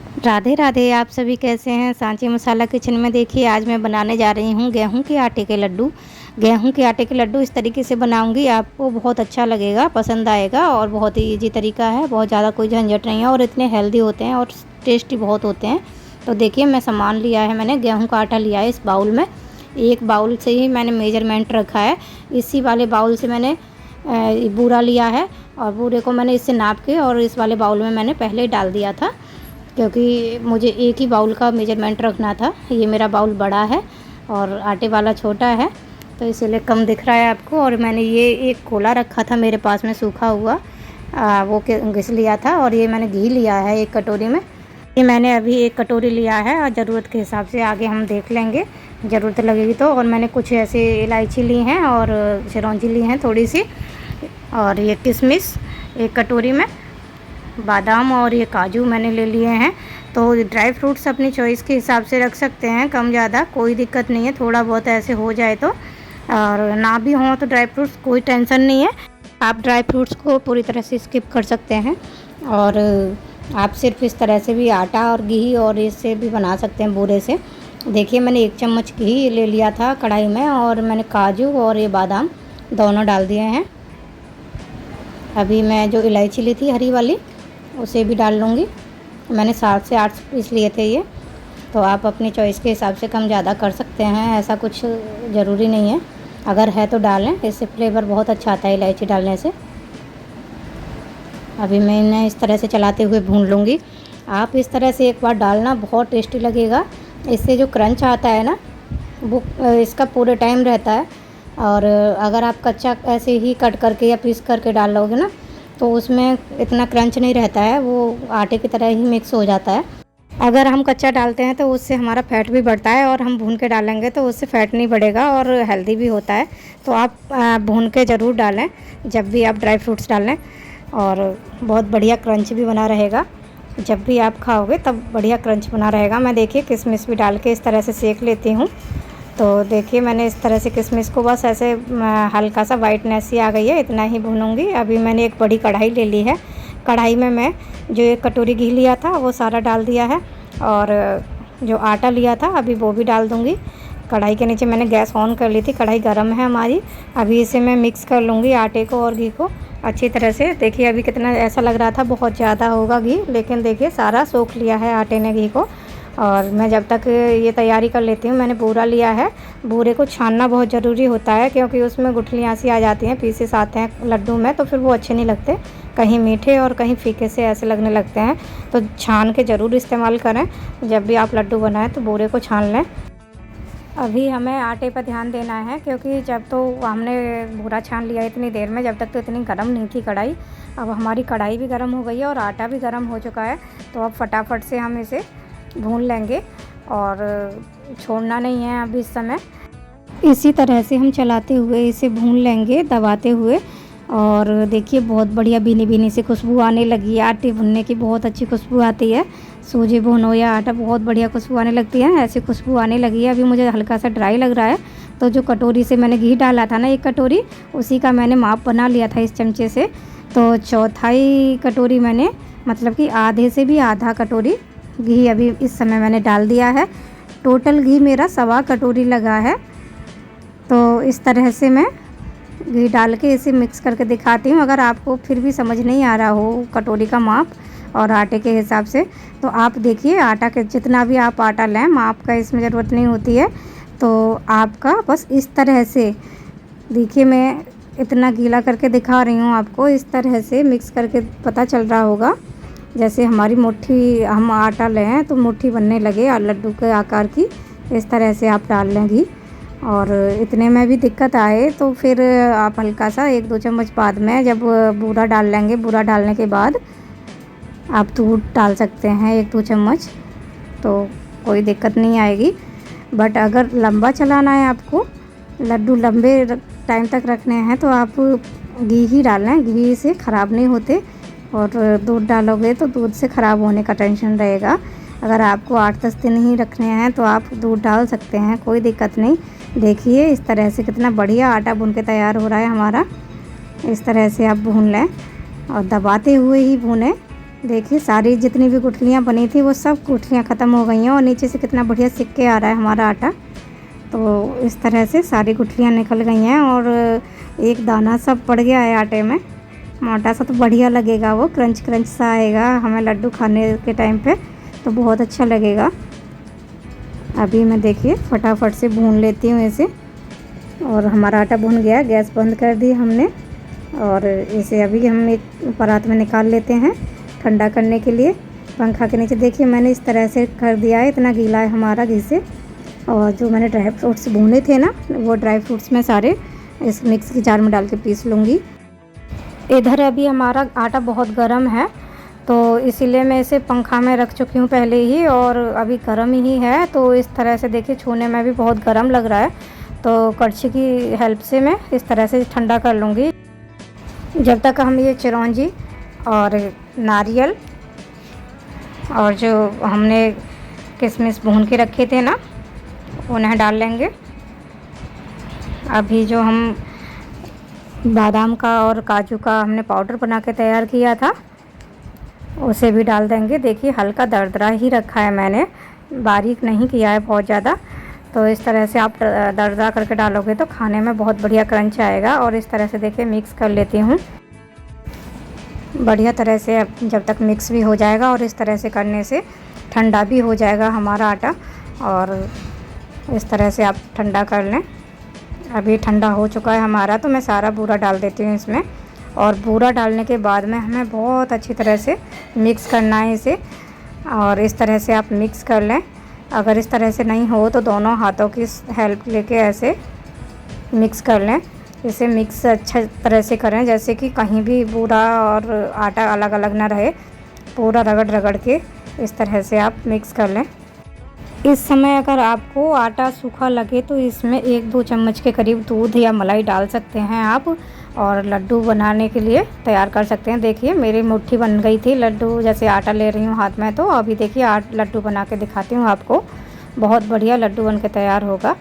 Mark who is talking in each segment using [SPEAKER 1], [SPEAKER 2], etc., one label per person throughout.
[SPEAKER 1] राधे राधे। आप सभी कैसे हैं? सांची मसाला किचन में देखिए आज मैं बनाने जा रही हूँ गेहूं के आटे के लड्डू। गेहूं के आटे के लड्डू इस तरीके से बनाऊंगी, आपको बहुत अच्छा लगेगा, पसंद आएगा और बहुत ही इजी तरीका है। बहुत ज़्यादा कोई झंझट नहीं है और इतने हेल्दी होते हैं और टेस्टी बहुत होते हैं। तो देखिए मैं सामान लिया है, मैंने गेहूँ का आटा लिया है इस बाउल में। एक बाउल से ही मैंने मेजरमेंट रखा है। इसी वाले बाउल से मैंने बूरा लिया है और बूरे को मैंने इससे नाप के और इस वाले बाउल में मैंने पहले डाल दिया था, क्योंकि मुझे एक ही बाउल का मेजरमेंट रखना था। ये मेरा बाउल बड़ा है और आटे वाला छोटा है, तो इसीलिए कम दिख रहा है आपको। और मैंने ये एक कोला रखा था मेरे पास में सूखा हुआ, वो घिस लिया था। और ये मैंने घी लिया है एक कटोरी में। ये मैंने अभी एक कटोरी लिया है और ज़रूरत के हिसाब से आगे हम देख लेंगे, ज़रूरत लगेगी तो। और मैंने कुछ ऐसे इलायची ली हैं और चिरौंजी ली हैं थोड़ी सी, और ये किशमिश एक कटोरी में, बादाम और ये काजू मैंने ले लिए हैं। तो ड्राई फ्रूट्स अपनी चॉइस के हिसाब से रख सकते हैं, कम ज़्यादा कोई दिक्कत नहीं है। थोड़ा बहुत ऐसे हो जाए तो, और ना भी हो तो ड्राई फ्रूट्स कोई टेंशन नहीं है, आप ड्राई फ्रूट्स को पूरी तरह से स्किप कर सकते हैं। और आप सिर्फ इस तरह से भी आटा और घी और इससे भी बना सकते हैं बूरे से। देखिए मैंने 1 चम्मच घी ले लिया था कढ़ाई में, और मैंने काजू और ये बादाम दोनों डाल दिए हैं। अभी मैं जो इलायची ली थी हरी वाली उसे भी डाल लूँगी। मैंने 7 से 8 पीस लिए थे ये, तो आप अपनी चॉइस के हिसाब से कम ज़्यादा कर सकते हैं, ऐसा कुछ ज़रूरी नहीं है। अगर है तो डालें, इससे फ्लेवर बहुत अच्छा आता है इलायची डालने से। अभी मैं इन्हें इस तरह से चलाते हुए भून लूँगी। आप इस तरह से एक बार डालना, बहुत टेस्टी लगेगा। इससे जो क्रंच आता है ना, वो इसका पूरे टाइम रहता है। और अगर आप कच्चा ऐसे ही कट करके या पीस करके डाल लोगे ना, तो उसमें इतना क्रंच नहीं रहता है, वो आटे की तरह ही मिक्स हो जाता है। अगर हम कच्चा डालते हैं तो उससे हमारा फ़ैट भी बढ़ता है, और हम भून के डालेंगे तो उससे फ़ैट नहीं बढ़ेगा और हेल्दी भी होता है। तो आप भून के ज़रूर डालें जब भी आप ड्राई फ्रूट्स डालें, और बहुत बढ़िया क्रंच भी बना रहेगा। जब भी आप खाओगे तब बढ़िया क्रंच बना रहेगा। मैं देखिए किशमिश भी डाल के इस तरह से सेक लेती हूँ। तो देखिए मैंने इस तरह से किशमिश को बस ऐसे हल्का सा वाइटनेस ही आ गई है, इतना ही भूनूंगी। अभी मैंने एक बड़ी कढ़ाई ले ली है। कढ़ाई में मैं जो 1 कटोरी घी लिया था वो सारा डाल दिया है, और जो आटा लिया था अभी वो भी डाल दूँगी। कढ़ाई के नीचे मैंने गैस ऑन कर ली थी, कढ़ाई गर्म है हमारी। अभी इसे मैं मिक्स कर लूँगी आटे को और घी को अच्छी तरह से। देखिए अभी कितना ऐसा लग रहा था बहुत ज़्यादा होगा घी, लेकिन देखिए सारा सोख लिया है आटे ने घी को। और मैं जब तक ये तैयारी कर लेती हूँ, मैंने बूरा लिया है। बूरे को छानना बहुत ज़रूरी होता है, क्योंकि उसमें गुठलियाँ सी आ जाती हैं, पीसेस आते हैं लड्डू में, तो फिर वो अच्छे नहीं लगते, कहीं मीठे और कहीं फीके से ऐसे लगने लगते हैं। तो छान के ज़रूर इस्तेमाल करें, जब भी आप लड्डू बनाएं तो बूरे को छान लें। अभी हमें आटे पर ध्यान देना है, क्योंकि जब तो हमने बूरा छान लिया इतनी देर में, जब तक तो इतनी गर्म नहीं थी कढ़ाई। अब हमारी कढ़ाई भी गर्म हो गई है और आटा भी गर्म हो चुका है, तो अब फटाफट से हम इसे भून लेंगे और छोड़ना नहीं है अभी इस समय। इसी तरह से हम चलाते हुए इसे भून लेंगे, दबाते हुए। और देखिए बहुत बढ़िया भीनी भीनी सी खुशबू आने लगी है। आटे भुनने की बहुत अच्छी खुशबू आती है, सूजी भुनो या आटा, बहुत बढ़िया खुशबू आने लगती है। ऐसी खुशबू आने लगी है। अभी मुझे हल्का सा ड्राई लग रहा है, तो जो कटोरी से मैंने घी डाला था ना 1 कटोरी, उसी का मैंने माप बना लिया था इस चमचे से। तो चौथाई कटोरी मैंने, मतलब कि आधे से भी आधा कटोरी घी अभी इस समय मैंने डाल दिया है। टोटल घी मेरा 1.25 कटोरी लगा है। तो इस तरह से मैं घी डाल के इसे मिक्स करके दिखाती हूँ। अगर आपको फिर भी समझ नहीं आ रहा हो कटोरी का माप और आटे के हिसाब से, तो आप देखिए आटा के जितना भी आप आटा लें, माप का इसमें ज़रूरत नहीं होती है। तो आपका बस इस तरह से, देखिए मैं इतना गीला करके दिखा रही हूँ आपको, इस तरह से मिक्स करके पता चल रहा होगा। जैसे हमारी मुट्ठी हम आटा लें तो मुट्ठी बनने लगे लड्डू के आकार की, इस तरह से आप डाल लें घी। और इतने में भी दिक्कत आए तो फिर आप हल्का सा 1-2 चम्मच बाद में जब बूरा डाल लेंगे, बूरा डालने के बाद आप दूध डाल सकते हैं 1-2 चम्मच, तो कोई दिक्कत नहीं आएगी। बट अगर लंबा चलाना है आपको, लड्डू लंबे टाइम तक रखने हैं, तो आप घी ही डालें, घी से ख़राब नहीं होते। और दूध डालोगे तो दूध से ख़राब होने का टेंशन रहेगा। अगर आपको 8-10 दिन ही रखने हैं तो आप दूध डाल सकते हैं, कोई दिक्कत नहीं। देखिए इस तरह से कितना बढ़िया आटा भून के तैयार हो रहा है हमारा। इस तरह से आप भून लें और दबाते हुए ही भूनें, देखिए सारी जितनी भी गुठलियाँ बनी थी वो सब गुठलियाँ ख़त्म हो गई हैं और नीचे से कितना बढ़िया सिक के आ रहा है हमारा आटा। तो इस तरह से सारी गुठलियाँ निकल गई हैं और एक दाना सब पड़ गया है आटे में, मोटा सा, तो बढ़िया लगेगा, वो क्रंच क्रंच सा आएगा हमें लड्डू खाने के टाइम पे, तो बहुत अच्छा लगेगा। अभी मैं देखिए फटाफट से भून लेती हूँ इसे। और हमारा आटा भून गया, गैस बंद कर दी हमने और इसे अभी हम एक परात में निकाल लेते हैं ठंडा करने के लिए। पंखा के नीचे देखिए मैंने इस तरह से कर दिया है, इतना गीला है हमारा घी से। और जो मैंने ड्राई फ्रूट्स भूने थे ना, वो ड्राई फ्रूट्स में सारे इस मिक्स की जार में डाल के पीस लूँगी। इधर अभी हमारा आटा बहुत गर्म है, तो इसीलिए मैं इसे पंखा में रख चुकी हूँ पहले ही और अभी गर्म ही है। तो इस तरह से देखिए छूने में भी बहुत गर्म लग रहा है, तो कड़छी की हेल्प से मैं इस तरह से ठंडा कर लूँगी। जब तक हम ये चिरौंजी और नारियल और जो हमने किशमिश भून के रखे थे ना, उन्हें डाल लेंगे। अभी जो हम बादाम का और काजू का हमने पाउडर बना के तैयार किया था, उसे भी डाल देंगे। देखिए हल्का दरदरा ही रखा है मैंने, बारीक नहीं किया है बहुत ज़्यादा। तो इस तरह से आप दरदरा करके डालोगे तो खाने में बहुत बढ़िया क्रंच आएगा। और इस तरह से देखिए मिक्स कर लेती हूँ बढ़िया तरह से, जब तक मिक्स भी हो जाएगा। और इस तरह से करने से ठंडा भी हो जाएगा हमारा आटा। और इस तरह से आप ठंडा कर लें। अभी ठंडा हो चुका है हमारा, तो मैं सारा बूरा डाल देती हूँ इसमें। और बूरा डालने के बाद में हमें बहुत अच्छी तरह से मिक्स करना है इसे। और इस तरह से आप मिक्स कर लें। अगर इस तरह से नहीं हो तो दोनों हाथों की हेल्प लेके ऐसे मिक्स कर लें। इसे मिक्स अच्छा तरह से करें, जैसे कि कहीं भी बूरा और आटा अलग अलग ना रहे, पूरा रगड़ रगड़ के इस तरह से आप मिक्स कर लें। इस समय अगर आपको आटा सूखा लगे तो इसमें 1-2 चम्मच के करीब दूध या मलाई डाल सकते हैं आप, और लड्डू बनाने के लिए तैयार कर सकते हैं। देखिए मेरी मुट्ठी बन गई थी लड्डू, जैसे आटा ले रही हूँ हाथ में। तो अभी देखिए लड्डू बना के दिखाती हूँ आपको। बहुत बढ़िया लड्डू बन के तैयार होगा।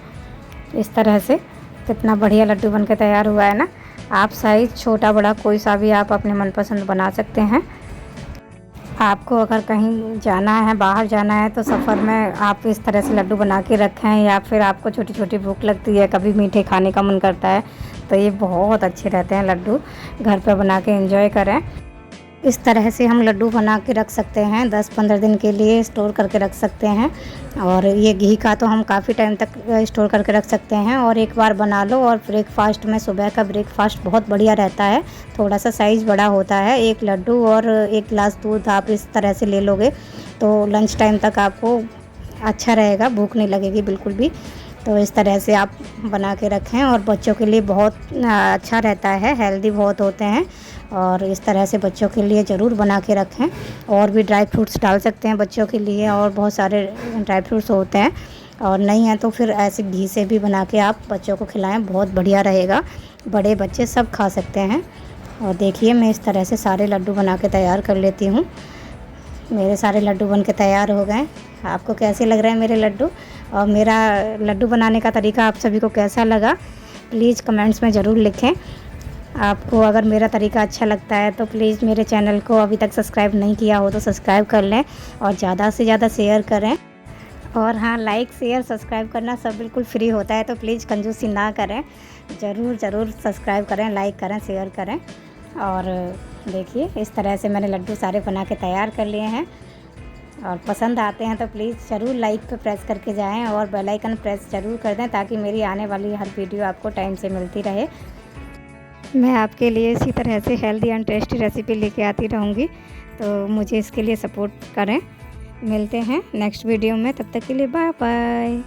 [SPEAKER 1] इस तरह से कितना बढ़िया लड्डू बन के तैयार हुआ है ना। आप साइज़ छोटा बड़ा कोई सा भी आप अपने मनपसंद बना सकते हैं। आपको अगर कहीं जाना है, बाहर जाना है, तो सफ़र में आप इस तरह से लड्डू बना के रखें, या फिर आपको छोटी छोटी भूख लगती है, कभी मीठे खाने का मन करता है, तो ये बहुत अच्छे रहते हैं लड्डू। घर पर बना के एंजॉय करें। इस तरह से हम लड्डू बना के रख सकते हैं, 10-15 दिन के लिए स्टोर करके रख सकते हैं। और ये घी का तो हम काफ़ी टाइम तक स्टोर करके रख सकते हैं। और एक बार बना लो। और ब्रेकफास्ट में, सुबह का ब्रेकफास्ट बहुत बढ़िया रहता है। थोड़ा सा साइज़ बड़ा होता है, एक लड्डू और 1 गिलास दूध आप इस तरह से ले लोगे तो लंच टाइम तक आपको अच्छा रहेगा, भूख नहीं लगेगी बिल्कुल भी। तो इस तरह से आप बना के रखें, और बच्चों के लिए बहुत अच्छा रहता है, हेल्दी बहुत होते हैं। और इस तरह से बच्चों के लिए ज़रूर बना के रखें। और भी ड्राई फ्रूट्स डाल सकते हैं बच्चों के लिए, और बहुत सारे ड्राई फ्रूट्स होते हैं। और नहीं है तो फिर ऐसे घी से भी बना के आप बच्चों को खिलाएं, बहुत बढ़िया रहेगा। बड़े बच्चे सब खा सकते हैं। और देखिए मैं इस तरह से सारे लड्डू बना के तैयार कर लेती हूँ। मेरे सारे लड्डू बन के तैयार हो गए। आपको कैसे लग रहे हैं मेरे लड्डू, और मेरा लड्डू बनाने का तरीका आप सभी को कैसा लगा, प्लीज़ कमेंट्स में ज़रूर लिखें। आपको अगर मेरा तरीका अच्छा लगता है तो प्लीज़ मेरे चैनल को अभी तक सब्सक्राइब नहीं किया हो तो सब्सक्राइब कर लें, और ज़्यादा से ज़्यादा शेयर करें। और हाँ, लाइक शेयर सब्सक्राइब करना सब बिल्कुल फ्री होता है, तो प्लीज़ कंजूसी ना करें। ज़रूर सब्सक्राइब करें, लाइक करें, शेयर करें। और देखिए इस तरह से मैंने लड्डू सारे बना के तैयार कर लिए हैं। और पसंद आते हैं तो प्लीज़ ज़रूर लाइक पे प्रेस करके जाएं, और बेल आइकन प्रेस ज़रूर कर दें, ताकि मेरी आने वाली हर वीडियो आपको टाइम से मिलती रहे। मैं आपके लिए इसी तरह से हेल्दी एंड टेस्टी रेसिपी लेके आती रहूँगी, तो मुझे इसके लिए सपोर्ट करें। मिलते हैं नेक्स्ट वीडियो में, तब तक के लिए बाय बाय।